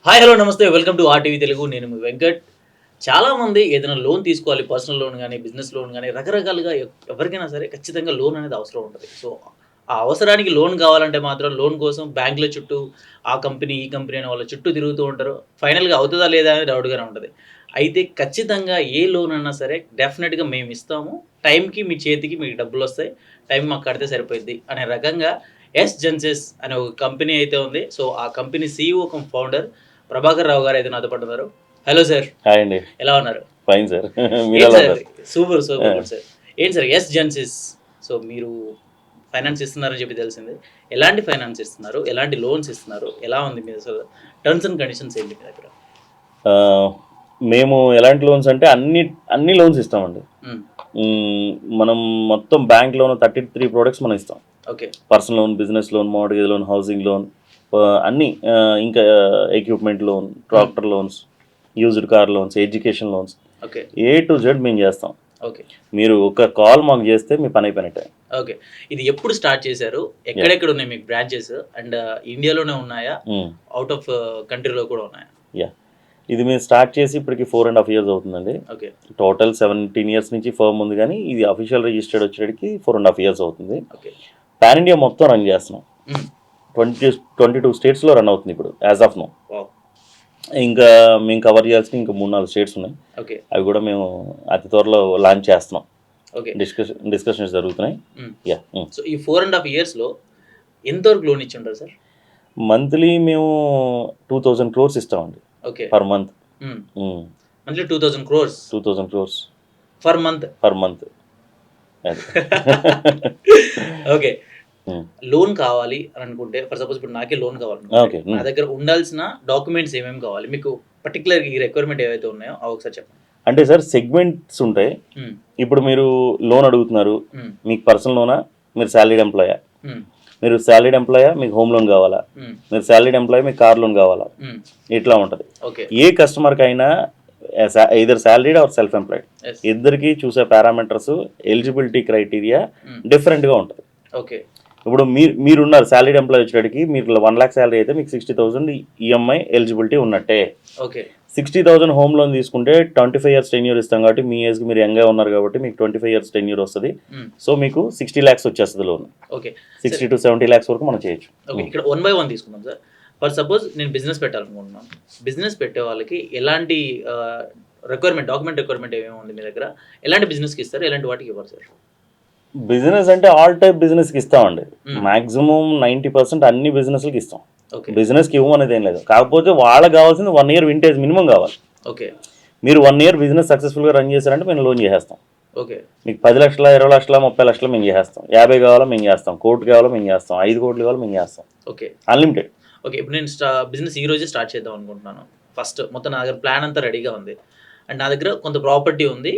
Hi hello నమస్తే welcome to RTV Telugu. నేను మీ వెంకట్. చాలామంది ఏదైనా లోన్ తీసుకోవాలి, పర్సనల్ లోన్ కానీ, బిజినెస్ లోన్ కానీ, రకరకాలుగా ఎవరికైనా సరే ఖచ్చితంగా లోన్ అనేది అవసరం ఉంటుంది. సో ఆ అవసరానికి లోన్ కావాలంటే మాత్రం లోన్ కోసం బ్యాంకుల చుట్టూ ఆ కంపెనీ ఈ కంపెనీ అనే వాళ్ళ చుట్టూ తిరుగుతూ ఉంటారు. ఫైనల్గా అవుతుందా లేదా అనేది డౌట్గానే ఉంటుంది. అయితే ఖచ్చితంగా ఏ లోన్ అన్నా సరే డెఫినెట్గా మేము ఇస్తాము, టైంకి మీ చేతికి మీకు డబ్బులు వస్తాయి, టైం మాకు కడితే సరిపోద్ది అనే రకంగా ఎస్ జెన్సెస్ అనే ఒక కంపెనీ అయితే ఉంది. సో ఆ company CEO cum founder Prabhakar Rao గారు అయితే నాతో పాటు ఉన్నారు. Hello sir. హాయ్ అండి. ఎలా ఉన్నారు? Fine sir. ఏంటి sir, super super good sir. ఏంటి సార్ ఎస్ జెన్సిస్? సో మీరు ఫైనాన్స్ ఇస్తున్నారని చెప్పి తెలిసింది. ఎలాంటి ఫైనాన్స్ ఇస్తున్నారు, ఎలాంటి లోన్స్ ఇస్తున్నారు, ఎలా ఉంది మీ అసలు టర్మ్స్ అండ్ కండిషన్స్ ఏంటి మీ దగ్గర? మేము ఎలాంటి లోన్స్ అంటే అన్ని లోన్స్ ఇస్తామండి. మనం మొత్తం బ్యాంక్ లోన్ 33 ప్రోడక్ట్స్ మనం ఇస్తాం. Okay. Personal loan, business loan, mortgage loan, housing loan, అన్నీ, ఇంకా equipment loan, tractor loans, used car loans, education loans, okay, A to Z మేము చేస్తాం. ఓకే. మీరు ఒక కాల్ మాకు చేస్తే మీ పని అయిపోయినట్టే. ఓకే. ఇది ఎప్పుడు స్టార్ట్ చేశారు? ఎక్కడెక్కడ ఉన్నాయి మీకు బ్రాంచెస్? అండ్ ఇండియాలోనే ఉన్నాయా, అవుట్ ఆఫ్ కంట్రీలో కూడా ఉన్నాయా? యా, ఇది మేము స్టార్ట్ చేసి ఇప్పటికి 4.5 years అవుతుందండి. ఓకే. టోటల్ 17 years నుంచి ఫర్మ్ ఉంది, కానీ ఇది అఫీషియల్ రిజిస్టర్డ్ వచ్చేటికి 4.5 years అవుతుంది. ఓకే. పాన్ ఇండియా మొత్తం రన్ చేస్తున్నాం. 22 స్టేట్స్లో రన్ అవుతుంది ఇప్పుడు యాజ్ ఆఫ్ నో. ఇంకా మేము కవర్ చేయాల్సిన ఇంకా 3-4 స్టేట్స్ ఉన్నాయి. ఓకే. అవి కూడా మేము అతి త్వరలో లాంచ్ చేస్తున్నాం. ఓకే. డిస్కషన్స్ జరుగుతున్నాయి. యా. సో ఈ 4.5 yearsలో ఎంతవరకు లోన్ ఇచ్చి ఉంటారు సార్? మంత్లీ మేము 2000 crores ఇస్తామండి. Okay. Per month. Monthly 2000 crores 2000 crores per month. Per month. Okay. Loan కావాలి అని అనుకుంటే, ఫర్ సపోజ్ ఇప్పుడు నాకే లోన్ కావాలి, నా దగ్గర ఉండాల్సిన డాక్యుమెంట్స్ ఏమేమి కావాలి? మీకు పర్టికులర్ ఈ రిక్వైర్మెంట్ ఏవైతే ఉన్నాయో అవి ఒకసారి చెప్పండి. అంటే సార్, సెగ్మెంట్స్ ఉంటాయి. ఇప్పుడు మీరు లోన్ అడుగుతున్నారు, మీకు పర్సనల్ లోనా, మీరు సాలరీడ్ ఎంప్లాయా? మీరు సాలరీడ్ ఎంప్లాయా, మీకు హోమ్ లోన్ కావాలా? మీరు సాలరీడ్ ఎంప్లాయీ, మీకు కార్ లోన్ కావాలా? ఇట్లా ఉంటుంది. ఏ కస్టమర్కి అయినా either salaried or self employed, ఇద్దరికి చూసే పారామీటర్స్, ఎలిజిబిలిటీ క్రైటీరియా డిఫరెంట్గా ఉంటుంది. ఓకే. ఇప్పుడు మీరున్నారు సాలరీడ్ ఎంప్లాయ్ వచ్చేటికి, మీరు 1 lakh శాలరీ అయితే మీకు 60,000 ఈఎంఐ ఎలిజిబిలిటీ ఉన్నట్టే. ఓకే. 60,000 హోమ్ లోన్ తీసుకుంటే 25 years టెన్యూర్ ఇస్తాం కాబట్టి, మీ ఏజ్కి మీరు యంగ్గా ఉన్నారు కాబట్టి మీకు 25 years టెన్యూర్ వస్తుంది. సో మీకు 60 lakhs వచ్చేస్తుంది లోన్. ఓకే. 60 to 70 lakhs వరకు మనం చేయొచ్చు. ఓకే. ఇక్కడ 1 by 1 తీసుకుందాం సార్. ఫర్ సపోజ్ నేను బిజినెస్ పెట్టాలనుకుంటున్నాను. బిజినెస్ పెట్టే వాళ్ళకి ఎలాంటి రిక్వైర్మెంట్, డాక్యుమెంట్ రిక్వైర్మెంట్ ఏమేమి ఉంది మీ దగ్గర? ఎలాంటి బిజినెస్కి ఇస్తారు, ఎలాంటి వాటికి ఇవ్వరు సార్? బిజినెస్ అంటే ఆల్ టైప్ బిజినెస్కి ఇస్తామండి. మాక్సిమం 90% అన్ని బిజినెస్లకి ఇస్తాం. బిజినెస్కి ఇవ్వమనేది ఏం లేదు. కాకపోతే వాళ్ళకి కావాల్సింది 1 year వింటేజ్ మినిమం కావాలి. ఓకే. మీరు 1 year బిజినెస్ సక్సెస్ఫుల్గా రన్ చేశారంటే మేము లోన్ చేసేస్తాం. ఓకే. మీకు 10 లక్షల, 20 లక్షల, 30 లక్షలు మేము చేసేస్తాం. 50 కావాలో మేము చేస్తాం, 1 కోటి కావాలో మేము చేస్తాం, 5 కోట్లు కావాలో మేము చేస్తాం. ఓకే. అన్లిమిటెడ్. ఓకే. ఇప్పుడు నేను బిజినెస్ ఈ రోజే స్టార్ట్ చేద్దాం అనుకుంటున్నాను. ఫస్ట్ మొత్తం నా దగ్గర ప్లాన్ అంతా రెడీగా ఉంది, అండ్ నా దగ్గర కొంత ప్రాపర్టీ ఉంది,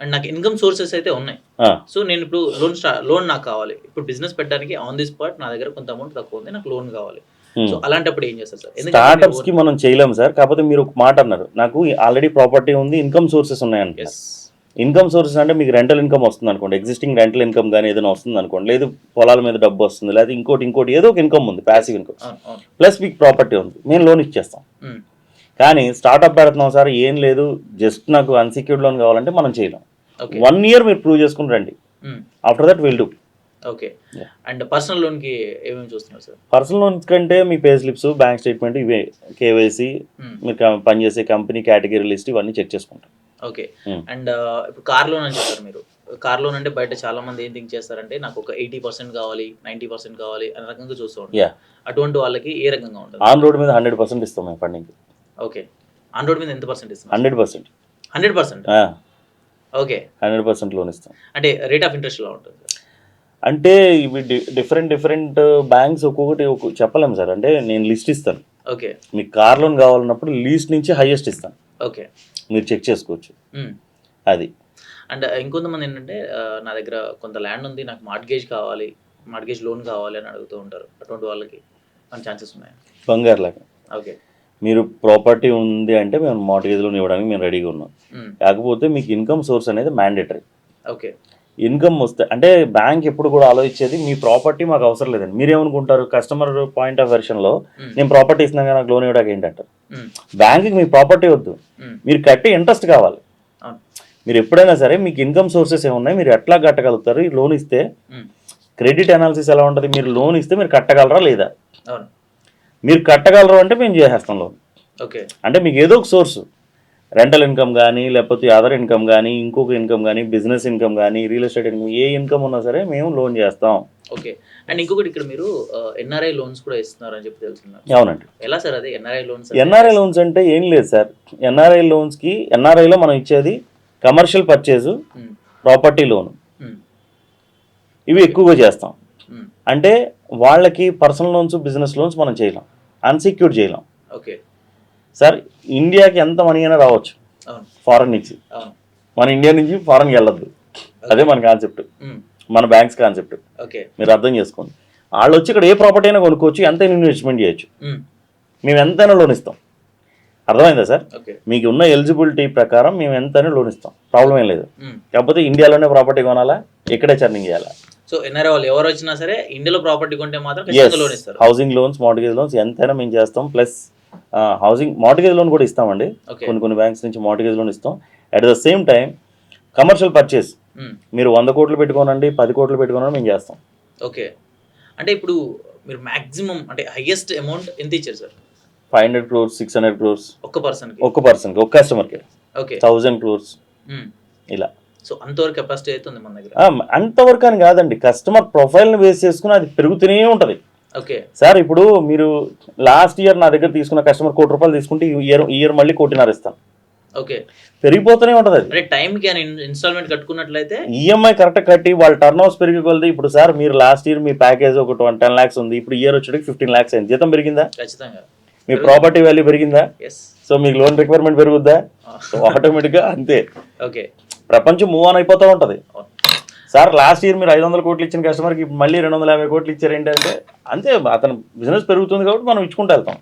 అండ్ నాకు ఇన్కమ్ సోర్సెస్ అయితే ఉన్నాయి. సో నేను ఇప్పుడు లోన్ నాకు కావాలి. ఇప్పుడు బిజినెస్ పెట్టడానికి ఆన్ ది స్పాట్ నా దగ్గర కొంత అమౌంట్ తక్కువ ఉంది, నాకు లోన్ కావాలి. సో అలాంటప్పుడు ఏం చేస్తారు సార్? స్టార్ట్అప్స్ కి మనం చేయలేము సార్. కాకపోతే మీరు ఒక మాట అన్నారు, నాకు ఆల్రెడీ ప్రాపర్టీ ఉంది, ఇన్కమ్ సోర్సెస్ ఉన్నాయంటే. ఇన్కమ్ సోర్సెస్ అంటే మీకు రెంటల్ ఇన్కమ్ వస్తుంది అనుకోండి, ఎగ్జిస్టింగ్ రెంటల్ ఇన్కమ్ కానీ ఏదైనా వస్తుంది అనుకోండి, లేదు పొలాల మీద డబ్బు వస్తుంది, లేదా ఇంకోటి ఏదో ఒక ఇన్కమ్ ఉంది, ప్యాసివ్ ఇన్కమ్, ప్లస్ మీకు ప్రాపర్టీ ఉంది, మేము లోన్ ఇచ్చేస్తాం. కానీ స్టార్ట్అప్ పెడుతున్నాం సార్, ఏం లేదు, జస్ట్ నాకు అన్సెక్యూర్డ్ లోన్ కావాలంటే మనం చేయలేం. 1 year మీరు ప్రూవ్ చేసుకుని రండి, after that will do. Okay. And personal లోన్కి ఏమేమి చూస్తున్నారు సార్? పర్సనల్ లోన్స్ కంటే మీ పే స్లిప్స్, బ్యాంక్ స్టేట్మెంట్, ఇవే కేవైసీ, మీరు పనిచేసే కంపెనీ కేటగిరీ లిస్ట్, ఇవన్నీ చెక్ చేసుకుంటాం. ఓకే. అండ్ ఇప్పుడు కార్ లోన్ అని చెప్పారు మీరు. కార్ లోన్ అంటే బయట చాలా మంది ఏం థింక్ చేస్తారంటే, నాకు ఒక 80% కావాలి, 90% కావాలి అనే రకంగా చూస్తూ ఉంటారు. అటువంటి వాళ్ళకి ఏ రకంగా ఉంటుంది? ఆన్ రోడ్ మీద 100% ఇస్తాం మేము ఫండింగ్. ఓకే. ఆన్ రోడ్ మీద ఎంత పర్సెంట్ ఇస్తాం? 100%. 100%? ఓకే. 100% లోన్ ఇస్తాం. అంటే రేట్ ఆఫ్ ఇంట్రెస్ట్ ఎలా ఉంటుంది? అంటే ఇవి డిఫరెంట్ బ్యాంక్స్ ఒక్కొక్కటి చెప్పలేము సార్. అంటే నేను లిస్ట్ ఇస్తాను. ఓకే. మీకు కార్ లోన్ కావాలన్నప్పుడు లీస్ట్ నుంచి హైయెస్ట్ ఇస్తాను. ఓకే. మీరు చెక్ చేసుకోవచ్చు. అది. అండ్ ఇంకొంతమంది ఏంటంటే, నా దగ్గర కొంత ల్యాండ్ ఉంది, నాకు మార్ట్గేజ్ కావాలి, మార్ట్గేజ్ లోన్ కావాలి అని అడుగుతూ ఉంటారు. అటువంటి వాళ్ళకి మన ఛాన్సెస్ ఉన్నాయి? బంగారు లాగా. ఓకే. మీరు ప్రాపర్టీ ఉంది అంటే మేము మార్ట్గేజ్ లోన్ ఇవ్వడానికి మేము రెడీగా ఉన్నాం. కాకపోతే మీకు ఇన్కమ్ సోర్స్ అనేది మ్యాండేటరీ. ఓకే. ఇన్కమ్ వస్తే అంటే బ్యాంక్ ఎప్పుడు కూడా ఆలోచించేది మీ ప్రాపర్టీ మాకు అవసరం లేదండి. మీరేమనుకుంటారు కస్టమర్ పాయింట్ ఆఫ్ వెర్షన్లో నేను ప్రాపర్టీ ఇస్తున్నాను కదా నాకు లోన్ ఇవ్వడానికి ఏంటంటారు. బ్యాంక్కి మీ ప్రాపర్టీ వద్దు, మీరు కట్టే ఇంట్రెస్ట్ కావాలి. మీరు ఎప్పుడైనా సరే మీకు ఇన్కమ్ సోర్సెస్ ఏమున్నాయి, మీరు ఎట్లా కట్టగలుగుతారు. ఈ లోన్ ఇస్తే క్రెడిట్ అనాలిసిస్ ఎలా ఉంటుంది, మీరు లోన్ ఇస్తే మీరు కట్టగలరా లేదా, మీరు కట్టగలరు అంటే మేము చేసేస్తాం లోన్. ఓకే, అంటే మీకు ఏదో ఒక సోర్స్ రెంటల్ ఇన్కమ్ కానీ లేకపోతే అదర్ ఇన్కమ్ కానీ ఇంకొక ఇన్కమ్ కానీ బిజినెస్ ఇన్కమ్ కానీ రియల్ ఎస్టేట్ ఇన్కమ్ ఏ ఇన్కమ్ ఉన్నా సరే మేము లోన్ చేస్తాం. ఓకే. అండ్ ఇంకొకటి ఇక్కడ మీరు ఎన్ఆర్ఐ లోన్స్ కూడా ఇస్తున్నారు అని చెప్పి తెలుసుకున్నారు. అవునండి. ఎలా సార్ అది ఎన్ఆర్ఐ లోన్స్? ఎన్ఆర్ఐ లోన్స్ అంటే ఏం లేదు సార్. ఎన్ఆర్ఐ లోన్స్కి ఎన్ఆర్ఐలో మనం ఇచ్చేది కమర్షియల్ పర్చేజు, ప్రాపర్టీ లోన్, ఇవి ఎక్కువగా చేస్తాం. అంటే వాళ్ళకి పర్సనల్ లోన్స్ బిజినెస్ లోన్స్ మనం చేయలేం, అన్సెక్యూర్డ్ చేయలేం. ఓకే సార్ ఇండియాకి ఎంత మనీ అయినా రావచ్చు ఫారెన్ నుంచి, మన ఇండియా నుంచి ఫారెన్కి వెళ్ళొద్దు. అదే మన కాన్సెప్ట్, మన బ్యాంక్స్ కాన్సెప్ట్. మీరు అర్థం చేసుకోండి. వాళ్ళు వచ్చి ఇక్కడ ఏ ప్రాపర్టీ అయినా కొనుక్కోవచ్చు, ఎంతైనా ఇన్వెస్ట్మెంట్ చేయొచ్చు, మేము ఎంతైనా లోన్ ఇస్తాం. అర్థమైందా సార్? మీకు ఉన్న ఎలిజిబిలిటీ ప్రకారం మేము ఎంతైనా లోన్ ఇస్తాం, ప్రాబ్లం ఏం లేదు. కాకపోతే ఇండియాలోనే ప్రాపర్టీ కొనాలా, ఇక్కడే చర్నింగ్ చేయాలా. సో ఎన్ఆర్ఐ వాళ్ళు ఎవరు వచ్చినా సరే ఇండియాలో ప్రాపర్టీ కొంటే మాత్రం లోన్ ఇస్తారు. హౌసింగ్ లోన్స్, మార్ట్గేజ్ లోన్స్ ఎంతైనా మేము చేస్తాం. ప్లస్ హౌసింగ్ మార్ట్గేజ్ లోన్ కూడా ఇస్తామండి. కొన్ని బ్యాంక్స్ నుంచి మార్ట్గేజ్ లోన్ ఇస్తాం. At the same time commercial purchase మీరు 100 కోట్లు పెట్టుకోనండి, 10 కోట్లు పెట్టుకోనండి మేము చేస్తాం. ఓకే, అంటే ఇప్పుడు మీరు మాక్సిమం అంటే హైయెస్ట్ అమౌంట్ ఎంత ఇచ్చారు సార్? 500 crores, 600 crores ఒక్క పర్సన్కి, ఒక్క కస్టమర్కి. ఓకే, 1000 crores ఇలా. సో అంతవరకు కెపాసిటీ అవుతుంది మన దగ్గర. అంతవరకు అని కాదండి, కస్టమర్ ప్రొఫైల్ని బేస్ చేసుకుని అది పెరుగుతూనే ఉంటుంది. ఓకే సార్, ఇప్పుడు మీరు లాస్ట్ ఇయర్ నా దగ్గర తీసుకున్న కస్టమర్ ₹1 కోటి తీసుకుంటే ఈ ఇయర్ మళ్ళీ ₹1.5 కోటి ఇస్తాను. ఓకే, పెరిగిపోతూనే ఉంటుంది అది. అంటే టైంకి ఇన్స్టాల్మెంట్ కట్టుకున్నట్లయితే ఈఎంఐ కరెక్ట్ కట్టి వాళ్ళ టర్న్ ఓవర్స్ పెరిగిపోతుంది. ఇప్పుడు సార్ మీరు లాస్ట్ ఇయర్ మీ ప్యాకేజ్ ఒక 10 lakhs ఉంది, ఇప్పుడు ఇయర్ వచ్చేటికి 15 lakhs అయింది. జీతం పెరిగిందా? ఖచ్చితంగా. మీ ప్రాపర్టీ వాల్యూ పెరిగిందా? సో మీకు లోన్ రిక్వైర్మెంట్ పెరుగుద్దా? సో ఆటోమేటిక్గా అంతే. ఓకే, ప్రపంచం మూవ్ ఆన్ అయిపోతూ ఉంటుంది. సార్ లాస్ట్ ఇయర్ మీరు 500 కోట్లు ఇచ్చిన కస్టమర్కి మళ్ళీ 250 కోట్లు ఇచ్చారు ఏంటంటే అంతే, అతను బిజినెస్ పెరుగుతుంది కాబట్టి మనం ఇచ్చుకుంటూ వెళ్తాం.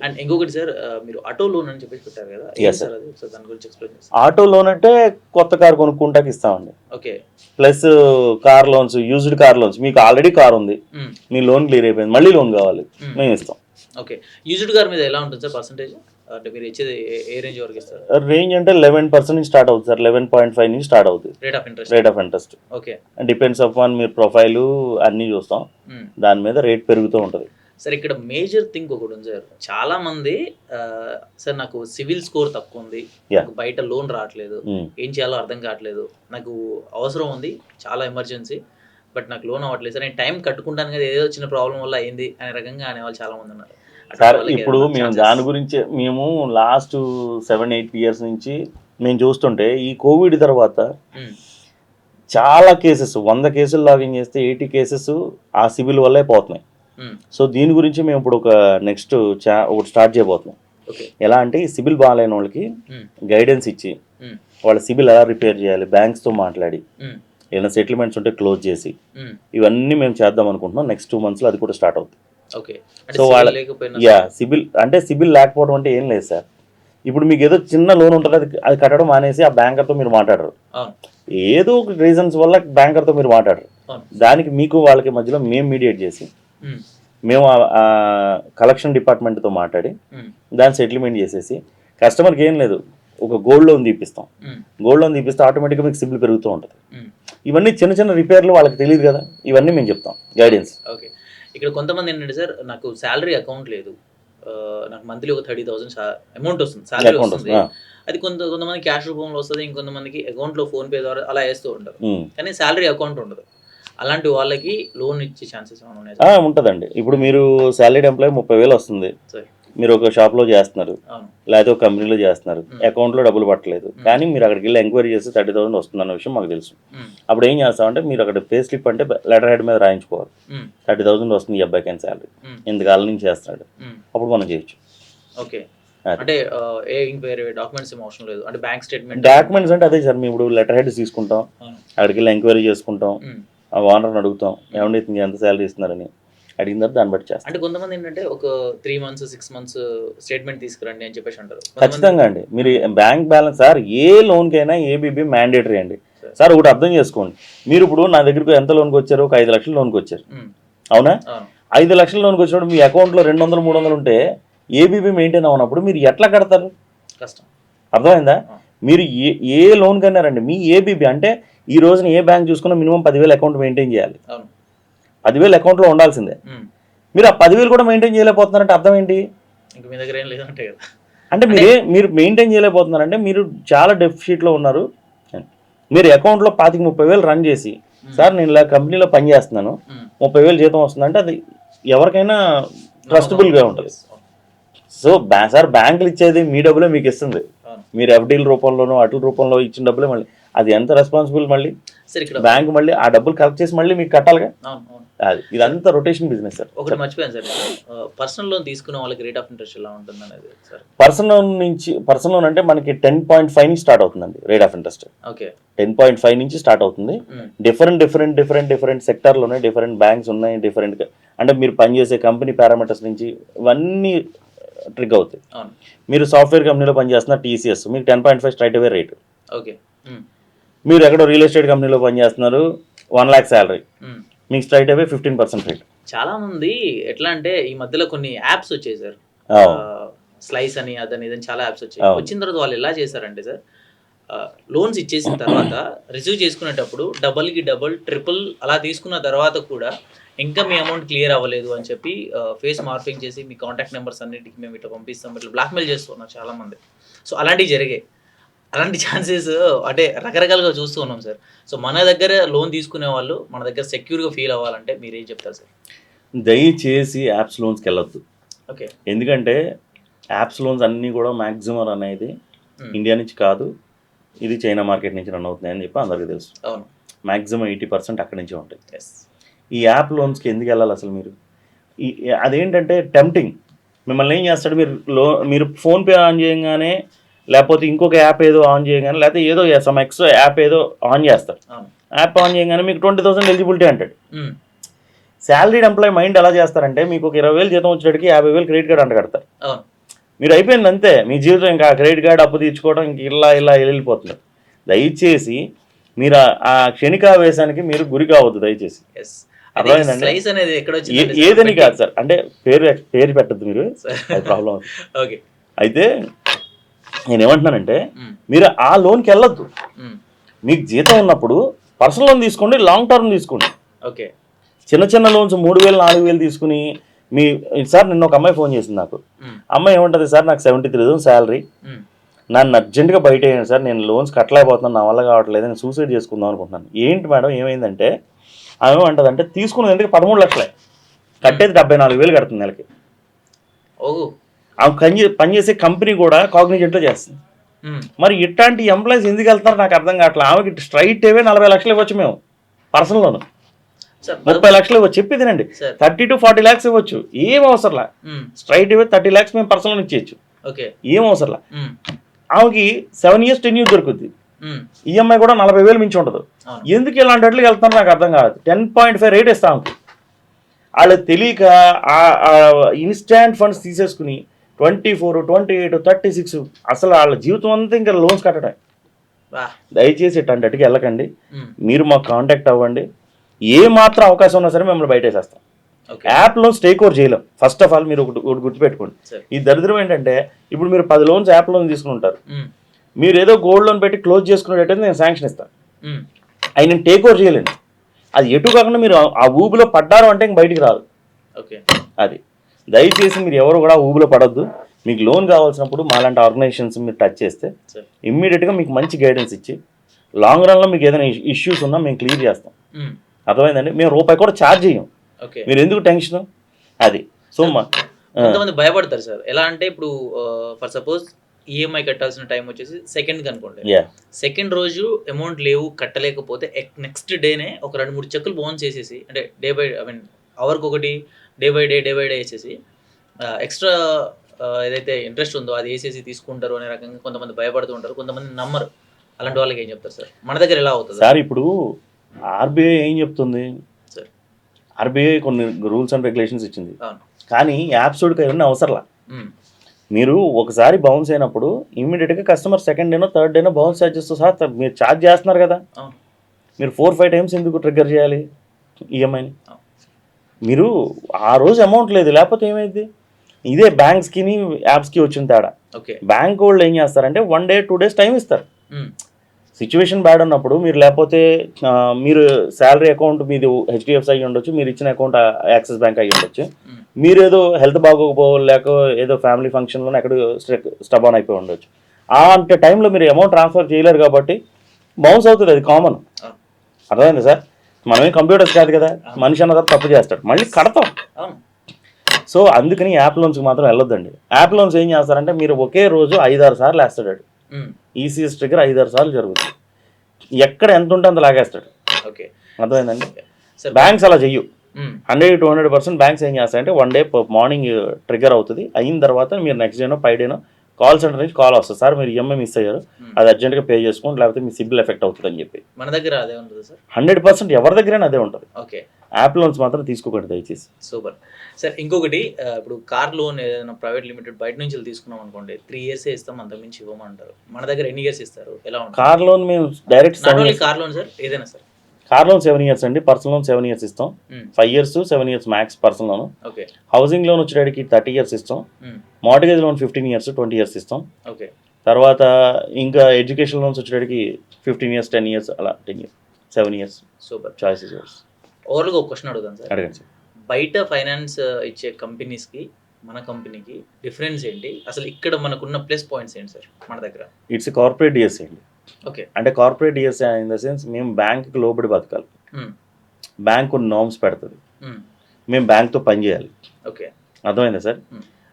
అండ్ ఇంకొకటి సార్, మీరు ఆటో లోన్ అని చెప్పేసి పెట్టారు కదా, దాని గురించి ఎక్స్ప్లెయిన్ చేస్తారు. ఆటో లోన్ అంటే కొత్త కార్ కొనుక్కుంటాకి ఇస్తామండి. Okay, plus car loans, used car loans, మీకు ఆల్రెడీ కార్ ఉంది, మీ లోన్ క్లియర్ అయిపోయింది, మళ్ళీ లోన్ కావాలి, మేము ఇస్తాం. ఓకే, యూజ్డ్ కార్ మీద ఎలా ఉంటుంది సార్ పర్సంటేజ్? అంటే మీరు ఇచ్చేది ఏ రేంజ్ వరకు ఇస్తారు? రేంజ్ అంటే 11% నుంచి స్టార్ట్ అవుతుంది సార్, 11.5 నుంచి స్టార్ట్ అవుతుంది rate of interest. Okay, depends upon మీరు ప్రొఫైల్ అన్నీ చూస్తాం, దాని మీద రేట్ పెరుగుతూ ఉంటుంది. సార్ ఇక్కడ మేజర్ థింగ్ ఒకటి ఉంది సార్, చాలా మంది సార్ నాకు సివిల్ స్కోర్ తక్కువ ఉంది, నాకు బయట లోన్ రావట్లేదు, ఏం చేయాలో అర్థం కావట్లేదు, నాకు అవసరం ఉంది చాలా ఎమర్జెన్సీ, బట్ నాకు లోన్ అవ్వట్లేదు సార్, నేను టైం కట్టుకుంటాను కదా, ఏదో చిన్న ప్రాబ్లం వల్ల అయింది అనే రకంగా అనేవాళ్ళు చాలా మంది ఉన్నారు. సార్ ఇప్పుడు మేము దాని గురించి మేము లాస్ట్ 7-8 years నుంచి మేము చూస్తుంటే ఈ కోవిడ్ తర్వాత చాలా కేసెస్ 100 కేసులు లాగిన్ చేస్తే 80 కేసెస్ ఆ సివిల్ వల్లే పోతున్నాయి. సో దీని గురించి మేము ఇప్పుడు ఒక నెక్స్ట్ ఒకటి స్టార్ట్ చేయబోతున్నాం. ఎలా అంటే ఈ సిబిల్ బాగాలేని వాళ్ళకి గైడెన్స్ ఇచ్చి వాళ్ళ సిబిల్ ఎలా రిపేర్ చేయాలి, బ్యాంక్స్తో మాట్లాడి ఏదైనా సెటిల్మెంట్స్ ఉంటే క్లోజ్ చేసి ఇవన్నీ మేము చేద్దాం అనుకుంటున్నాం. నెక్స్ట్ 2 monthsలో అది కూడా స్టార్ట్ అవుతుంది. సో వాళ్ళ సిబిల్ అంటే సిబిల్ లేకపోవడం అంటే ఏం లేదు సార్. ఇప్పుడు మీకు ఏదో చిన్న లోన్ ఉంటుంది, అది కట్టడం మానేసి ఆ బ్యాంకర్తో మీరు మాట్లాడరు, ఏదో ఒక రీజన్స్ వల్ల బ్యాంకర్తో మీరు మాట్లాడరు, దానికి మీకు వాళ్ళకి మధ్యలో మేము మీడియేట్ చేసి మేము కలెక్షన్ డిపార్ట్మెంట్తో మాట్లాడి దాన్ని సెటిల్మెంట్ చేసేసి కస్టమర్కి ఏం లేదు ఒక గోల్డ్ లోన్ తీపిస్తాం. గోల్డ్ లోన్ తీపిస్తే ఆటోమేటిక్గా మీకు సిబిల్ పెరుగుతూ ఉంటుంది. ఇవన్నీ చిన్న చిన్న రిపేర్లు వాళ్ళకి తెలియదు కదా, ఇవన్నీ మేము చెప్తాం గైడెన్స్. ఓకే, ఇక్కడ కొంతమంది ఏంటంటే సార్ నాకు శాలరీ అకౌంట్ లేదు, నాకు మంత్లీ ఒక 30,000 అమౌంట్ వస్తుంది, శాలరీ వస్తుంది, అది కొంతమంది క్యాష్ రూపంలో వస్తుంది, ఇంకొంతమందికి అకౌంట్లో ఫోన్పే ద్వారా అలా వేస్తూ ఉంటారు, కానీ శాలరీ అకౌంట్ ఉండదు. అలాంటి వాళ్ళకి లోన్ ఇచ్చే ఛాన్సెస్ ఉంటుందండి. ఇప్పుడు మీరు శాలరీడ్ ఎంప్లాయీ 30,000 వస్తుంది, మీరు ఒక షాప్లో చేస్తున్నారు లేకపోతే ఒక కంపెనీలో చేస్తున్నారు, అకౌంట్లో డబ్బులు పట్టలేదు, కానీ మీరు అక్కడికి వెళ్ళి ఎంక్వైరీ చేసి 30,000 వస్తుంది అన్న విషయం మాకు తెలుసు. అప్పుడు ఏం చేస్తామంటే మీరు అక్కడ పే స్లిప్ అంటే లెటర్ హెడ్ మీద రాయించుకోవాలి, 30,000 వస్తుంది ఈ అబ్బాయికి అని శాలరీ, ఇంతకాలం నుంచి చేస్తున్నాడు, అప్పుడు మనం చేయొచ్చు. ఓకే, అంటే డాక్యుమెంట్స్ ఏం అవసరం లేదు, అంటే బ్యాంక్ స్టేట్మెంట్ డాక్యుమెంట్స్ అంటే అదే సార్, మేము ఇప్పుడు లెటర్ హెడ్ తీసుకుంటాం, అక్కడికి వెళ్ళి ఎంక్వైరీ చేసుకుంటాం, ఆ ఓనర్ని అడుగుతాం ఏమంటే ఎంత శాలరీ ఇస్తున్నారని, అడిగిన తర్వాత దాన్ని బట్టి చేస్తాం. అంటే కొంతమంది ఏంటంటే ఒక 3 months 6 months స్టేట్మెంట్ తీసుకురండి అని చెప్పేసి అంటారు. ఖచ్చితంగా అండి, మీరు బ్యాంక్ బ్యాలెన్స్ సార్ ఏ లోన్కైనా ఏబీబీ మ్యాండేటరీ అండి. ఓకే. సార్ ఒకటి అర్థం చేసుకోండి, మీరు ఇప్పుడు నా దగ్గరకు ఎంత లోన్కి వచ్చారు? ఒక 5 లక్షల లోన్కి వచ్చారు, అవునా? 5 లక్షల లోన్కి వచ్చినప్పుడు మీ అకౌంట్లో 200, 300 ఉంటే ఏబీబీ మెయింటైన్ అవునప్పుడు మీరు ఎట్లా కడతారు? కష్టం. అర్థమైందా? మీరు ఏ లోన్ కన్నారండి, మీ ఏబీబీ అంటే ఈ రోజున ఏ బ్యాంక్ చూసుకున్నా మినిమం 10,000 అకౌంట్ మెయింటైన్ చేయాలి. 10,000 అకౌంట్లో ఉండాల్సిందే. మీరు ఆ 10,000 కూడా మెయింటైన్ చేయలేకపోతున్నారంటే అర్థం ఏంటి? మీ దగ్గర ఏం లేదంటే కదా. అంటే మీరు మెయింటైన్ చేయలేకపోతున్నారంటే మీరు చాలా డెఫిషిట్లో ఉన్నారు. మీరు అకౌంట్లో 25-30 రన్ చేసి, సార్ నేను ఇలా కంపెనీలో పని చేస్తున్నాను 30,000 జీతం వస్తుందంటే అది ఎవరికైనా ట్రస్టబుల్గా ఉంటుంది. సో సార్ బ్యాంకులు ఇచ్చేది మీ డబ్బులే మీకు ఇస్తుంది. మీరు ఎఫ్డీల రూపంలోనో అటుల రూపంలో ఇచ్చిన డబ్బులే మళ్ళీ అది ఎంత రెస్పాన్సిబుల్, మళ్ళీ బ్యాంక్ మళ్ళీ ఆ డబ్బులు కలెక్ట్ చేసి మళ్ళీ మీకు కట్టాలిగా. అది ఇదంతా రొటేషన్ బిజినెస్ సార్. ఒకటి మర్చిపోయాను సార్, పర్సనల్ లోన్ తీసుకునే వాళ్ళకి రేట్ ఆఫ్ ఇంట్రెస్ట్ ఎలా ఉంటుంది అనేది సార్? పర్సనల్ లోన్ అంటే మనకి 10.5 నుంచి స్టార్ట్ అవుతుందండి రేట్ ఆఫ్ ఇంట్రెస్ట్. ఓకే, 10.5 నుంచి స్టార్ట్ అవుతుంది. డిఫరెంట్ సెక్టార్లు ఉన్నాయి, డిఫరెంట్ బ్యాంక్స్ ఉన్నాయి, డిఫరెంట్ అంటే మీరు పనిచేసే కంపెనీ పారామీటర్స్ నుంచి ఇవన్నీ ట్రిక్ అవుతాయి. మీరు సాఫ్ట్వేర్ కంపెనీలో పనిచేస్తున్న టీసీఎస్ మీకు 10.5 స్ట్రైట్ అవే రేటు. ఓకే. మీరు ఎక్కడో రియల్ ఎస్టేట్ కంపెనీలో పనిచేస్తున్నారు 1 lakh శాలరీ, మీకు స్ట్రైట్ అవే 15% రేట్. చాలా మంది ఎట్లా అంటే ఈ మధ్యలో కొన్ని యాప్స్ వచ్చాయి సార్, స్లైస్ అని అదని ఇదని చాలా యాప్స్ వచ్చాయి. వచ్చిన తర్వాత వాళ్ళు ఎలా చేశారంటే సార్, లోన్స్ ఇచ్చేసిన తర్వాత రిసీవ్ చేసుకునేటప్పుడు డబల్కి డబల్ ట్రిపుల్ అలా తీసుకున్న తర్వాత కూడా ఇంకా మీ అమౌంట్ క్లియర్ అవ్వలేదు అని చెప్పి ఫేస్ మార్ఫింగ్ చేసి మీ కాంటాక్ట్ నెంబర్స్ అన్నిటికీ మేము ఇట్లా పంపిస్తాం, ఇట్లా బ్లాక్మెయిల్ చేస్తున్నారు చాలా మంది. సో అలాంటివి జరిగాయి. అలాంటి ఛాన్సెస్ అంటే రకరకాలుగా చూస్తూ ఉన్నాం సార్. సో మన దగ్గర లోన్ తీసుకునే వాళ్ళు మన దగ్గర సెక్యూర్గా ఫీల్ అవ్వాలంటే మీరు ఏం చెప్తారు సార్? దయచేసి యాప్స్ లోన్స్కి వెళ్ళొద్దు. ఓకే. ఎందుకంటే యాప్స్ లోన్స్ అన్నీ కూడా మ్యాక్సిమం అనేది ఇండియా నుంచి కాదు, ఇది చైనా మార్కెట్ నుంచి రన్ అవుతున్నాయని చెప్పి అందరికీ తెలుసు. అవును, మ్యాక్సిమం 80% అక్కడి నుంచే ఉంటాయి. ఈ యాప్ లోన్స్కి ఎందుకు వెళ్ళాలి అసలు? మీరు అదేంటంటే టెంప్టింగ్. మిమ్మల్ని ఏం చేస్తాడు, మీరు ఫోన్పే ఆన్ చేయగానే లేకపోతే ఇంకొక యాప్ ఏదో ఆన్ చేయగానే లేకపోతే ఏదో సమ్ ఎక్స్ట్రా యాప్ ఏదో ఆన్ చేస్తారు. యాప్ ఆన్ చేయగానే మీకు 20,000 ఎలిజిబిలిటీ అంటాడు. శాలరీడ్ ఎంప్లాయీ మైండ్ ఎలా చేస్తారంటే మీకు ఒక 20,000 జీతం వచ్చేటికి 50,000 క్రెడిట్ కార్డ్ అంట కడతారు. మీరు అయిపోయింది అంతే, మీ జీవితం ఇంకా క్రెడిట్ కార్డ్ అప్పు తీర్చుకోవడం ఇంక ఇలా వెళ్ళిపోతుంది. దయచేసి మీరు ఆ క్షణికావేశానికి మీరు గురి కావద్దు దయచేసి. అర్థమైందండి? ఏదని కాదు సార్, అంటే పేరు పెట్టద్దు మీరు, అది ప్రాబ్లం అవుతుంది. అయితే నేను ఏమంటున్నానంటే మీరు ఆ లోన్కి వెళ్ళొద్దు. మీకు జీతం ఉన్నప్పుడు పర్సనల్ లోన్ తీసుకోండి, లాంగ్ టర్మ్ తీసుకోండి. ఓకే. చిన్న లోన్స్ 3,000, 4,000 తీసుకుని సార్ నిన్న ఒక అమ్మాయి ఫోన్ చేసింది నాకు. అమ్మాయి ఏమంటుంది, సార్ నాకు 73,000 శాలరీ, నన్ను అర్జెంట్గా బయట వేయండి సార్, నేను లోన్స్ కట్టలేకపోతున్నాను, నా వల్ల కావట్లేదు, నేను సూసైడ్ చేసుకుందాం అనుకుంటున్నాను. ఏంటి మేడం ఏమైందంటే, ఆమె ఏమంటుంది అంటే తీసుకున్నది ఎందుకు 13 లక్షలే, కట్టేది 74,000 కడుతుంది నెలకి. ఆమె పనిచేసే కంపెనీ కూడా కాగ్నిజెంట్లో చేస్తుంది. మరి ఇట్లాంటి ఎంప్లాయీస్ ఎందుకు వెళ్తారో నాకు అర్థం కావట్లేదు. ఆమెకి స్ట్రైట్ అవే 40 లక్షలు ఇవ్వచ్చు, మేము పర్సనల్ లోను 30 లక్షలు ఇవ్వచ్చు. చెప్పి తినండి, 30 to 40 lakhs ఇవ్వచ్చు, ఏం అవసరంలా. స్ట్రైట్ అవే 30 lakhs మేము పర్సనల్ లోన్ ఇచ్చేయచ్చు, ఏం అవసరంలా. ఆమెకి 7 years 10 years దొరుకుతుంది. ఈఎంఐ కూడా 40,000 మించి ఉండదు. ఎందుకు ఇలాంటి వాటికి వెళ్తారో నాకు అర్థం కాదు. 10.5 రేట్ ఇస్తాం ఆమెకి. వాళ్ళకి తెలియక ఇన్స్టాంట్ ఫండ్స్ తీసేసుకుని 24, 28, 36 అసలు వాళ్ళ జీవితం అంతా ఇంకా లోన్స్ కట్టడం. దయచేసి ఇట్లాంటి వాటికి వెళ్ళకండి. మీరు మాకు కాంటాక్ట్ అవ్వండి, ఏ మాత్రం అవకాశం ఉన్నా సరే మిమ్మల్ని బయట వేసేస్తాం. యాప్ లోన్స్ టేక్ ఓవర్ చేయలేం. ఫస్ట్ ఆఫ్ ఆల్ మీరు ఒకటి గుర్తుపెట్టుకోండి. ఈ దరిద్రం ఏంటంటే ఇప్పుడు మీరు 10 లోన్స్ యాప్ లోన్ తీసుకుని ఉంటారు, మీరు ఏదో గోల్డ్ లోన్ పెట్టి క్లోజ్ చేసుకునేటట్టు నేను శాంక్షన్ ఇస్తాను, అవి నేను టేక్ ఓవర్ చేయలేను. అది ఎటు కాకుండా మీరు ఆ ఊబిలో పడ్డారు అంటే ఇంక బయటికి రాదు. అది దయచేసి మీరు ఎవరు కూడా ఊబిలో పడొద్దు. మీకు లోన్ కావాల్సినప్పుడు మాలాంటి ఆర్గనైజేషన్స్ మీరు టచ్ చేస్తే ఇమ్మీడియట్గా మీకు మంచి గైడెన్స్ ఇచ్చి లాంగ్ రన్లో మీకు ఏదైనా ఇష్యూస్ ఉన్నా మేము క్లియర్ చేస్తాం. అర్థమైందండి? మేము రూపాయి కూడా ఛార్జ్ చేయం, మీరు ఎందుకు టెన్షన్. అది సో కొంతమంది భయపడతారు సార్. ఎలా అంటే ఇప్పుడు ఫర్ సపోజ్ ఈఎంఐ కట్టాల్సిన టైం వచ్చేసి సెకండ్కి అనుకోండి, సెకండ్ రోజు అమౌంట్ లేవు కట్టలేకపోతే నెక్స్ట్ డేనే ఒక 2-3 చెక్కులు బౌన్స్ చేసేసి, అంటే డే బై అవర్కి ఒకటి డే బై డే వేసేసి ఎక్స్ట్రా ఏదైతే ఇంట్రెస్ట్ ఉందో అది వేసేసి తీసుకుంటారు అనే రకంగా కొంతమంది భయపడుతూ ఉంటారు, కొంతమంది నమ్మరు. అలాంటి వాళ్ళకి ఏం చెప్తారు సార్? మన దగ్గర ఎలా అవుతుంది సార్? ఇప్పుడు ఆర్బీఐ ఏం చెప్తుంది సార్? ఆర్బీఐ కొన్ని రూల్స్ అండ్ రెగ్యులేషన్స్ ఇచ్చింది, కానీ యాప్స్ అవన్నీ అవసరంలా. మీరు ఒకసారి బౌన్స్ అయినప్పుడు ఇమీడియట్గా కస్టమర్ సెకండ్ డేనో థర్డ్ డేనో బౌన్స్ ఛార్జెస్ సహా మీరు ఛార్జ్ చేస్తున్నారు కదా. అవును. మీరు 4-5 టైమ్స్ ఎందుకు ట్రిగ్గర్ చేయాలి ఈఎంఐని? అవును. మీరు ఆ రోజు అమౌంట్ లేదు, లేకపోతే ఏమైంది? ఇదే బ్యాంక్స్కి యాప్స్కి వచ్చిన తేడా. ఓకే. బ్యాంక్ వాళ్ళు ఏం చేస్తారంటే 1 day 2 days టైం ఇస్తారు. ఉమ్. సిచ్యువేషన్ బ్యాడ్ ఉన్నప్పుడు మీరు, లేకపోతే మీరు శాలరీ అకౌంట్ మీది హెచ్డిఎఫ్సి అయ్యి ఉండొచ్చు, మీరు ఇచ్చిన అకౌంట్ యాక్సిస్ బ్యాంక్ అయ్యి ఉండొచ్చు, మీరు ఏదో హెల్త్ బాగోకపో లేక ఏదో ఫ్యామిలీ ఫంక్షన్లో ఎక్కడ స్టబాన్ అయిపోయి ఉండొచ్చు. అంటే టైంలో మీరు అమౌంట్ ట్రాన్స్ఫర్ చేయలేరు కాబట్టి బౌన్స్ అవుతుంది, అది కామన్. అర్థమైంది సార్? మనమే కంప్యూటర్స్ కాదు కదా, మనిషి అన్న తర్వాత తప్పు చేస్తాడు, మళ్ళీ కడతాం. సో అందుకని యాప్ లోన్స్కి మాత్రం వెళ్ళొద్దండి. యాప్ లోన్స్ ఏం చేస్తారంటే మీరు ఒకే రోజు 5-6 సార్లు వేస్తాడు. ఈసీఎస్ ట్రిగ్గర్ 5-6 సార్లు జరుగుతుంది. ఎక్కడ ఎంత ఉంటే అంత లాగేస్తాడు. ఓకే. అర్థమైందండి? బ్యాంక్స్ అలా చెయ్యు. 100-200% బ్యాంక్స్ ఏం చేస్తాయంటే 1 day మార్నింగ్ ట్రిగ్గర్ అవుతుంది. అయిన తర్వాత మీరు నెక్స్ట్ డేనో 5 డేనో కాల్ సెంటర్ నుంచి కాల్ వస్తుంది, సార్ మీరు ఈఎంఐ మిస్ అయ్యారు, అది అర్జెంట్గా పే చేసుకోండి, లేకపోతే మీ సిబిల్ ఎఫెక్ట్ అవుతుంది అని చెప్పి. మన దగ్గర అదే ఉంటుంది సార్. 100% ఎవరి దగ్గరైనా అదే ఉంటుంది. ఓకే. యాప్ లోన్స్ మాత్రం తీసుకోకండి దయచేసి. Super sir. ఇంకొకటి, ఇప్పుడు కార్ లోన్ ఏదైనా ప్రైవేట్ లిమిటెడ్ బయట నుంచి తీసుకున్నాం అనుకోండి, 3 years ఇస్తాం, అంతకుమించి ఇవ్వమంటారు. మన దగ్గర ఎన్ని ఇయర్స్ ఇస్తారు, ఎలా ఉంటుంది? కార్ లోన్ మేము డైరెక్ట్ కార్ లోన్ సార్, ఏదైనా సార్. కార్ లోన్ 7 years అండి, పర్సనల్ లోన్ 7 years ఇస్తాం. 5 years 7 years max personal loan. Okay. Housing loan వచ్చేటికి 30 years ఇస్తాం. మార్టిగేజ్ లోన్ 15 years 20 years ఇస్తాం. ఓకే. తర్వాత ఇంకా ఎడ్యుకేషన్ లోన్స్ వచ్చేటికి 15 years 10 years అలా 10 years 7 years. Super. Choice is yours. ఓవర్గా ఒక క్వశ్చన్ అడుగుతాను సార్. అడగండి సార్. బయట ఫైనాన్స్ ఇచ్చే కంపెనీస్కి మన కంపెనీకి డిఫరెన్స్ ఏంటి, అసలు ఇక్కడ మనకున్న ప్లస్ పాయింట్స్ ఏంటి సార్ మన దగ్గర? ఇట్స్ కార్పొరేట్ డిఎస్ఏ అండి. ఓకే. అంటే corporate DSA in the sense మేము బ్యాంక్కి లోబడి బతకాలి, బ్యాంక్ కొన్ని నార్మ్స్ పెడుతుంది, మేము బ్యాంక్తో పని చేయాలి. ఓకే. అర్థమైందా సార్?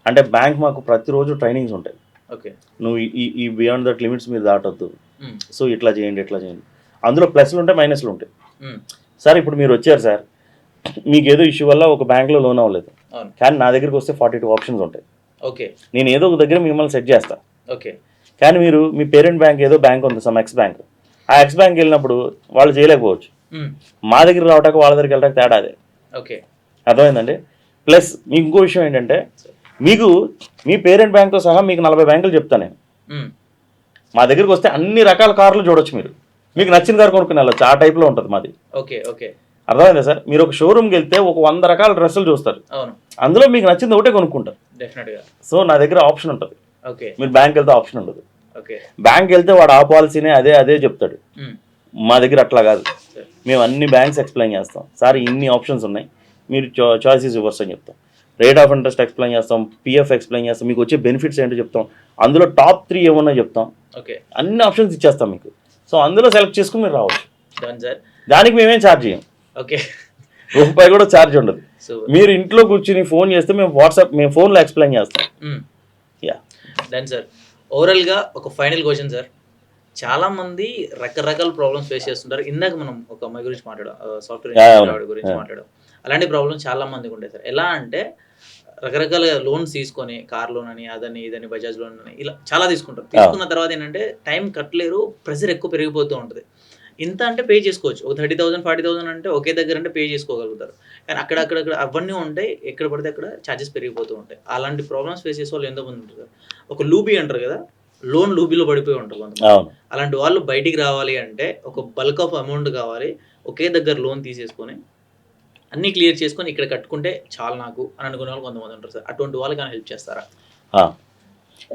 అంటే బ్యాంక్ మాకు ప్రతిరోజు ట్రైనింగ్స్ ఉంటాయి. ఓకే. నువ్వు ఈ బియాండ్ దట్ లిమిట్స్ మీరు దాటొద్దు, సో ఇట్లా చేయండి ఇట్లా చేయండి. అందులో ప్లస్లు ఉంటాయి, మైనస్లు ఉంటాయి. సార్ ఇప్పుడు మీరు వచ్చారు సార్, మీకు ఏదో ఇష్యూ వల్ల ఒక బ్యాంక్లో లోన్ అవ్వలేదు, కానీ నా దగ్గరికి వస్తే 42 ఆప్షన్స్ ఉంటాయి. ఓకే. నేను ఏదో ఒక దగ్గర మిమ్మల్ని సెట్ చేస్తాను. ఓకే. కానీ మీరు మీ పేరెంట్ బ్యాంక్ ఏదో బ్యాంక్ ఉంది, సమ్ ఎక్స్ బ్యాంక్, ఆ ఎక్స్ బ్యాంక్ వెళ్ళినప్పుడు వాళ్ళు చేయలేకపోవచ్చు, మా దగ్గర రావటానికి వాళ్ళ దగ్గరికి వెళ్ళడానికి తేడా అదే. ఓకే. అర్థమైందండి? ప్లస్ మీకు ఇంకో విషయం ఏంటంటే, మీకు మీ పేరెంట్ బ్యాంక్తో సహా మీకు 40 బ్యాంకులు చెప్తాను నేను. మా దగ్గరికి వస్తే అన్ని రకాల కార్లు చూడొచ్చు, మీరు మీకు నచ్చిన కారు కొనుక్కుని వెళ్ళచ్చు, ఆ టైప్లో ఉంటుంది మాది. ఓకే. ఓకే. అర్థమైందా సార్? మీరు ఒక షోరూమ్కి వెళ్తే ఒక 100 రకాల డ్రెస్సులు చూస్తారు, అందులో మీకు నచ్చింది ఒకటే కొనుక్కుంటారు. డెఫినెట్గా. సో నా దగ్గర ఆప్షన్ ఉంటుంది. ఓకే. మీరు బ్యాంక్ వెళ్తే ఆప్షన్ ఉండదు. ఓకే. బ్యాంక్ వెళ్తే వాడు ఆ పాలసీనే అదే చెప్తాడు. మా దగ్గర అట్లా కాదు, మేము అన్ని బ్యాంక్స్ ఎక్స్ప్లెయిన్ చేస్తాం. సార్ ఇన్ని ఆప్షన్స్ ఉన్నాయి, మీరు చాయిసెస్ ఇవ్వచ్చు అని చెప్తాం. రేట్ ఆఫ్ ఇంట్రెస్ట్ ఎక్స్ప్లెయిన్ చేస్తాం, పిఎఫ్ ఎక్స్ప్లెయిన్ చేస్తాం, మీకు వచ్చే బెనిఫిట్స్ ఏంటో చెప్తాం, అందులో టాప్ 3 ఏమన్నా చెప్తాం. ఓకే. అన్ని ఆప్షన్స్ ఇచ్చేస్తాం మీకు. సో అందులో సెలెక్ట్ చేసుకుని మీరు రావచ్చు. సార్ దానికి మేమేం ఛార్జ్ చేయం. ఓకే. రూపాయి కూడా ఛార్జ్ ఉండదు. మీరు ఇంట్లో కూర్చుని ఫోన్ చేస్తే మేము ఫోన్లో ఎక్స్ప్లెయిన్ చేస్తాం. Yeah done sir. ఓవరాల్గా ఒక ఫైనల్ క్వశ్చన్ సార్. చాలా మంది రకరకాల ప్రాబ్లమ్స్ ఫేస్ చేస్తుంటారు. ఇందాక మనం ఒక అమ్మాయి గురించి మాట్లాడాం, సాఫ్ట్వేర్ ఇంజనీర్ గురించి మాట్లాడాం. అలాంటి ప్రాబ్లమ్స్ చాలా మందికి ఉంటాయి సార్. ఎలా అంటే రకరకాల లోన్స్ తీసుకొని, కార్ లోన్ అని, అదని ఇదని, బజాజ్ లోన్ అని, ఇలా చాలా తీసుకుంటారు. తీసుకున్న తర్వాత ఏంటంటే టైం కట్టలేరు, ప్రెషర్ ఎక్కువ పెరిగిపోతూ ఉంటుంది. ఇంత అంటే పే చేసుకోవచ్చు, ఒక 30,000 40,000 అంటే ఒకే దగ్గర అంటే పే చేసుకోగలుగుతారు. కానీ అక్కడ అవన్నీ ఉంటాయి, ఎక్కడ పడితే అక్కడ ఛార్జెస్ పెరిగిపోతూ ఉంటాయి. అలాంటి ప్రాబ్లమ్స్ ఫేస్ చేసే వాళ్ళు ఎంతో మంది ఉంటారు. ఒక లూబీ అంటారు కదా, లోన్ లూబీలో పడిపోయి ఉంటారు కొంతమంది. అలాంటి వాళ్ళు బయటికి రావాలి అంటే ఒక బల్క్ ఆఫ్ అమౌంట్ కావాలి, ఒకే దగ్గర లోన్ తీసేసుకొని అన్నీ క్లియర్ చేసుకొని ఇక్కడ కట్టుకుంటే చాలు నాకు అని అనుకునే వాళ్ళు కొంతమంది ఉంటారు సార్. అటువంటి వాళ్ళకి కానీ హెల్ప్ చేస్తారా?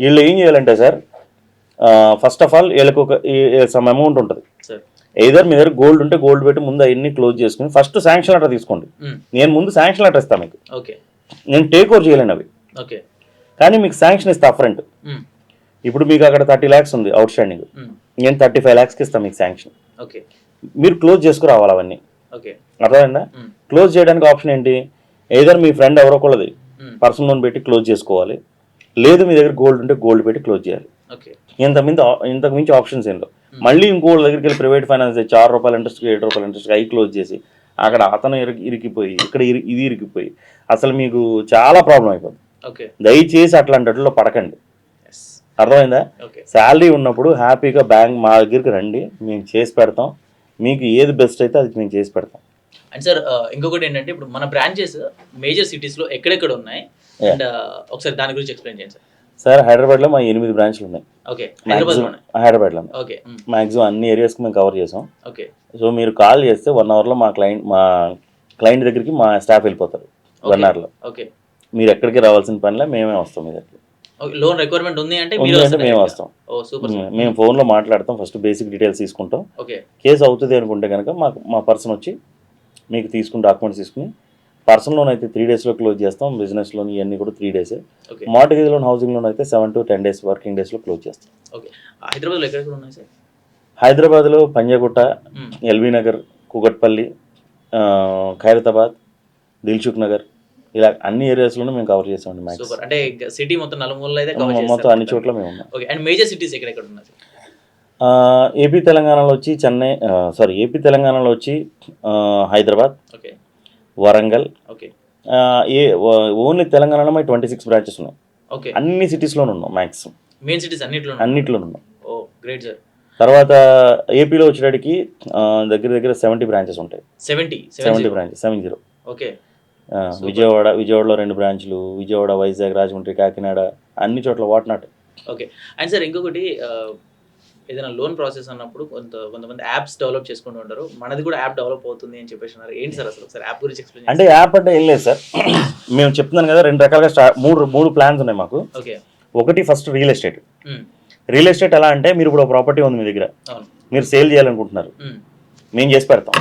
వీళ్ళు ఏం చేయాలంటే సార్, ఫస్ట్ ఆఫ్ ఆల్ వీళ్ళకి ఒక సమ్ అమౌంట్ ఉంటుంది సార్. ఏదర్ మీ దగ్గర గోల్డ్ ఉంటే గోల్డ్ పెట్టి ముందు అవన్నీ క్లోజ్ చేసుకుని ఫస్ట్ శాంక్షన్ లెటర్ తీసుకోండి. నేను ముందు శాంక్షన్ లెటర్ ఇస్తాను మీకు. ఓకే. నేను టేక్ ఓవర్ చేయలేను అవి. ఓకే. కానీ మీకు శాంక్షన్ ఇస్తా ఫ్రంట్. ఇప్పుడు మీకు అక్కడ 30 lakhs ఉంది అవుట్ స్టాండింగ్, నేను 35 lakhsకి ఇస్తాను మీకు శాంక్షన్. ఓకే. మీరు క్లోజ్ చేసుకురావాలి అవన్నీ. ఓకే. అర్థమైందా? క్లోజ్ చేయడానికి ఆప్షన్ ఏంటి? ఏదర్ మీ ఫ్రెండ్ ఎవరో ఒకళ్ళది పర్సనల్ లోన్ పెట్టి క్లోజ్ చేసుకోవాలి, లేదు మీ దగ్గర గోల్డ్ ఉంటే గోల్డ్ పెట్టి క్లోజ్ చేయాలి. ఇంతకు మించి ఆప్షన్స్ ఏంటో. మళ్ళీ ఇంకోళ్ళ దగ్గరికి వెళ్ళి ప్రైవేట్ ఫైనాన్స్ తెచ్చి 6 రూపాయల ఇంట్రెస్ట్ 7 రూపాయల ఇంట్రెస్ట్ అవి క్లోజ్ చేసి అక్కడ అతను ఇరికిపోయి ఇక్కడ ఇది ఇరికిపోయి అసలు మీకు చాలా ప్రాబ్లం అయిపోతుంది. దయచేసి అట్లాంటిలో పడకండి. అర్థమైందా? శాలరీ ఉన్నప్పుడు హ్యాపీగా బ్యాంక్ మా దగ్గరికి రండి, మేము చేసి పెడతాం, మీకు ఏది బెస్ట్ అయితే అది మేము చేసి పెడతాం. అండ్ సార్ ఇంకొకటి ఏంటంటే, ఇప్పుడు మన బ్రాంచెస్ మేజర్ సిటీస్లో ఎక్కడెక్కడ ఉన్నాయి, అండ్ ఒకసారి దాని గురించి ఎక్స్ప్లెయిన్ చేయండి సార్. సార్ హైదరాబాద్లో మా 8 బ్రాంచ్లు ఉన్నాయి. ఓకే. మ్యాక్సిమం హైదరాబాద్లో ఓకే. మ్యాక్సిమం అన్ని ఏరియాస్కి మేము కవర్ చేసాం. ఓకే. సో మీరు కాల్ చేస్తే 1 అవర్లో మా క్లయింట్ దగ్గరికి మా స్టాఫ్ వెళ్ళిపోతారు. 1 అవర్లో ఓకే. మీరు ఎక్కడికి రావాల్సిన పనిలే, మేమే వస్తాం మీ దగ్గరికి. లోన్ రిక్వైర్మెంట్ ఉంది అంటే మేము వస్తాం. సూపర్. మేము ఫోన్లో మాట్లాడతాం, ఫస్ట్ బేసిక్ డీటెయిల్స్ తీసుకుంటాం. ఓకే. కేసు అవుతుంది అనుకుంటే కనుక మా పర్సన్ వచ్చి మీకు తీసుకుని డాక్యుమెంట్స్ తీసుకుని, పర్సనల్ లోన్ అయితే 3 డేస్లో క్లోజ్ చేస్తాం. బిజినెస్ లోన్ ఇవన్నీ కూడా 3 డేసే. మార్టగేజ్ లోన్, హౌసింగ్ లోన్ అయితే 7 to 10 డేస్ వర్కింగ్ డేస్లో క్లోజ్ చేస్తాం. ఓకే. హైదరాబాద్లో ఎక్కడ ఉన్నాయి సార్? హైదరాబాద్లో పంజాగుట్ట, ఎల్బీ నగర్, కూకట్పల్లి, ఖైరతాబాద్, దిల్సుఖ్ నగర్, ఇలా అన్ని ఏరియాస్లోనూ మేము కవర్ చేస్తామండి. మ్యాక్స్ అంటే సిటీ మొత్తం నలుమూలలో అయితే కవర్ చేస్తాం. మొత్తం అన్ని చోట్ల మేము ఉన్నాం. ఓకే. అండ్ మేజర్ సిటీస్ ఎక్కడ ఉన్నాయి? ఏపీ తెలంగాణలో వచ్చి ఏపీ తెలంగాణలో వచ్చి Hyderabad, okay, Warangal. Okay. Only తెలంగాణలో మా 26 బ్రాంచెస్ ఉన్నాయి. ఓకే. అన్ని సిటీస్లోనూ ఉన్నాం. మ్యాక్సిమం మెయిన్ సిటీస్ అన్నిట్లోనూ ఉన్నాం. ఓ గ్రేట్ సార్. తర్వాత ఏపీలో వచ్చేటికి దగ్గర దగ్గర 70 బ్రాంచెస్ ఉంటాయి. 70 బ్రాంచెస్, 70. ఓకే. విజయవాడలో 2 బ్రాంచ్లు, విజయవాడ, వైజాగ్, రాజమండ్రి, కాకినాడ, అన్ని చోట్ల వాట్నాట్. ఓకే. అండ్ సార్ ఇంకొకటి, ఏదైనా లోన్ ప్రాసెస్ అన్నప్పుడు కొంతమంది యాప్స్ డెవలప్ చేసుకుంటూ ఉంటారు. మనది కూడా యాప్ డెవలప్ అవుతుంది అని చెప్పేసి అన్నారు. ఏంటి సార్ అసలు ఒకసారి యాప్ గురించి ఎక్స్ప్లెయిన్? అంటే యాప్ అంటే ఏం లేదు సార్, మేము చెప్తున్నాను కదా, 2 రకాలుగా మూడు ప్లాన్స్ ఉన్నాయి మాకు. ఓకే. ఒకటి first real estate. Real estate ఎలా అంటే, మీరు ఇప్పుడు ప్రాపర్టీ ఉంది మీ దగ్గర, మీరు సేల్ చేయాలనుకుంటున్నారు, మేము చేసి పెడతాం.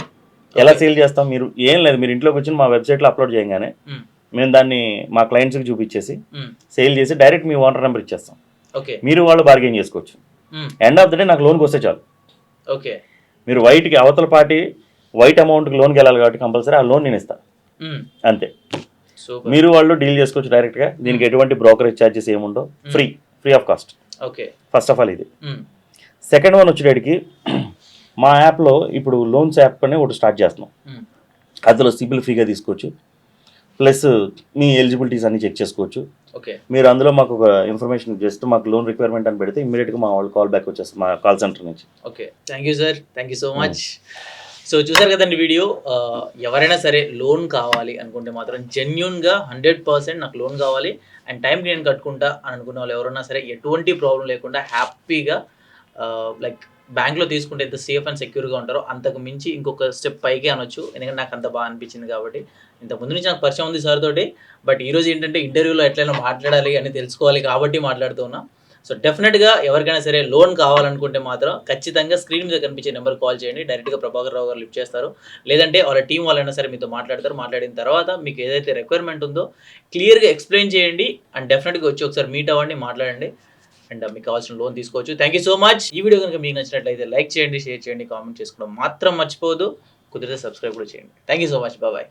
ఎలా సేల్ చేస్తాం? మీరు ఏం లేదు, మీరు ఇంట్లోకి వచ్చి మా వెబ్సైట్లో అప్లోడ్ చేయగానే మేము దాన్ని మా క్లయింట్స్కి చూపించేసి సేల్ చేసి డైరెక్ట్ మీ ఓనర్ నెంబర్ ఇచ్చేస్తాం. ఓకే. మీరు వాళ్ళు బార్గెన్ చేసుకోవచ్చు. ఎండ్ ఆఫ్ ద డే నాకు లోన్కి వస్తే చాలు. ఓకే. మీరు వైట్కి అవతల పార్టీ వైట్ అమౌంట్కి లోన్కి వెళ్ళాలి కాబట్టి కంపల్సరీ ఆ లోన్ నేను ఇస్తాను, అంతే. మీరు వాళ్ళు డీల్ చేసుకోవచ్చు డైరెక్ట్గా. దీనికి ఎటువంటి బ్రోకరేజ్ ఛార్జెస్ ఏముండో, free of cost. Okay. First of all ఇది. సెకండ్ వన్ వచ్చేటికి, మా యాప్లో ఇప్పుడు లోన్స్ యాప్ అనే ఒకటి స్టార్ట్ చేస్తున్నాం. అందులో సిబిల్ ఫ్రీగా తీసుకోవచ్చు, ప్లస్ మీ ఎలిజిబిలిటీస్ అన్ని చెక్ చేసుకోవచ్చు. ఓకే. మీరు అందులో మాకు ఒక ఇన్ఫర్మేషన్ జస్ట్ మాకు లోన్ రిక్వైర్మెంట్ అని పెడితే ఇమ్మీడియట్గా మా వాళ్ళు కాల్ బ్యాక్ వచ్చేస్తారు, మా కాల్ సెంటర్ నుంచి. Okay. Thank you sir, thank you so much. So చూసారు కదండి వీడియో. ఎవరైనా సరే లోన్ కావాలి అనుకుంటే మాత్రం జెన్యున్గా 100% నాకు లోన్ కావాలి అండ్ టైంకి నేను కట్టుకుంటా అని అనుకున్న వాళ్ళు ఎవరైనా సరే ఎటువంటి ప్రాబ్లం లేకుండా హ్యాపీగా లైక్ బ్యాంక్లో తీసుకుంటే ఎంత సేఫ్ అండ్ సెక్యూర్గా ఉంటారో అంతకు మించి ఇంకొక స్టెప్ పైకి అనొచ్చు. ఎందుకంటే నాకు అంత బాగా అనిపించింది కాబట్టి. ఇంతకుముందు నుంచి నాకు పరిచయం ఉంది సార్ తోటి, బట్ ఈరోజు ఏంటంటే ఇంటర్వ్యూలో ఎట్లయినా మాట్లాడాలి అని తెలుసుకోవాలి కాబట్టి మాట్లాడుతూ ఉన్నా. సో డెఫినెట్గా ఎవరికైనా సరే లోన్ కావాలనుకుంటే మాత్రం ఖచ్చితంగా స్క్రీన్ మీద కనిపించే నెంబర్ కాల్ చేయండి. డైరెక్ట్గా ప్రభాకర్ రావు గారు లిఫ్ట్ చేస్తారు, లేదంటే వాళ్ళ టీం వాళ్ళైనా సరే మీతో మాట్లాడతారు. మాట్లాడిన తర్వాత మీకు ఏదైతే రిక్వైర్మెంట్ ఉందో క్లియర్గా ఎక్స్ప్లెయిన్ చేయండి అండ్ డెఫినెట్గా వచ్చి ఒకసారి మీట్ అవ్వండి, మాట్లాడండి అండ్ మీకు కావాల్సిన లోన్ తీసుకోవచ్చు. Thank you so much. ఈ వీడియో కనుక మీకు నచ్చినట్లయితే లైక్ చేయండి, షేర్ చేయండి, కామెంట్ చేసుకోవడం మాత్రం మర్చిపోవద్దు. కుదిరితే సబ్స్క్రైబ్ కూడా చేయండి. Thank you so much. Bye.